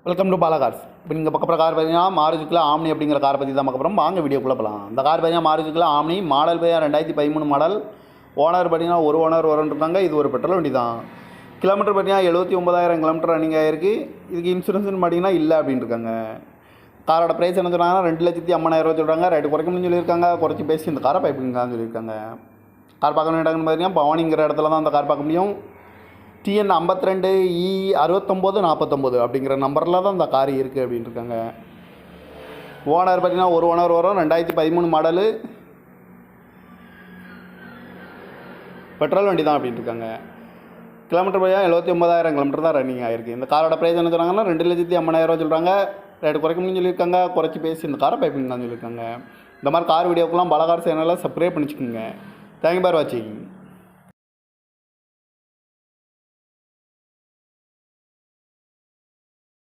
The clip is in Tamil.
Welcome to Bala cars. இப்போ நீங்கள் பக்கப்புற கார் பார்த்தீங்கன்னா மாருதிக்குள்ள ஆம்னி அப்படிங்கிற காரை பற்றி தான் பார்க்க போகிறோம். வாங்க வீடியோக்குள்ளே போகலாம். இந்த கார் பார்த்தீங்கன்னா மாருதிக்குள்ள ஆம்னி மாடல் பார்த்தீங்கன்னா 2013 மாடல். ஓனர் பார்த்தீங்கன்னா ஒரு ஓனர் வரன்றாங்க. இது ஒரு பெட்ரோல் வண்டி தான். கிலோமீட்டர் பார்த்தீங்கன்னா 79,000 கிலோமீட்டர் ரன்னிங் ஆகிருக்கு. இதுக்கு இன்சூரன்ஸ்னு பார்த்தீங்கன்னா இல்லை அப்படின்னு இருக்காங்க. காரோட ப்ரைஸ் என்ன சொல்கிறாங்கன்னா 2,50,000 சொல்கிறாங்க. ரேட்டு குறைக்கணும்னு சொல்லியிருக்காங்க. குறைச்சி பேசி இந்த காரை பைப்பிங்கான்னு சொல்லியிருக்காங்க. கார் பார்க்க வேண்டியன்னு பார்த்தீங்கன்னா பவானிங்கிற இடத்துல தான் அந்த கார் பார்க்க முடியும். TN 52E 6949 அப்படிங்கிற நம்பரில் தான் இந்த கார் இருக்குது அப்படின்னு இருக்காங்க. ஓனர் பார்த்தீங்கன்னா ஒரு ஓனர் வரும். 2013 மாடலு பெட்ரோல் வண்டி தான் அப்படின்னு இருக்காங்க. கிலோமீட்டர் பார்த்தீங்கன்னா 79,000 கிலோமீட்டர் தான் ரன்னிங் ஆகிருக்கு. இந்த காரோட ப்ரைஸ் என்ன சொல்கிறாங்கன்னா 2,50,000 சொல்கிறாங்க. ரேட்டு குறைக்கணும்னு சொல்லியிருக்காங்க. குறைச்சி பேசி இந்த காரை பைப்பிங் தான் சொல்லியிருக்காங்க. இந்த மாதிரி கார் வீடியோக்கெல்லாம் பாலா கார் சேனலில் சப்ஸ்கிரைப் பண்ணிச்சுக்கோங்க. தேங்க்யூ ஃபார் வாட்சிங்.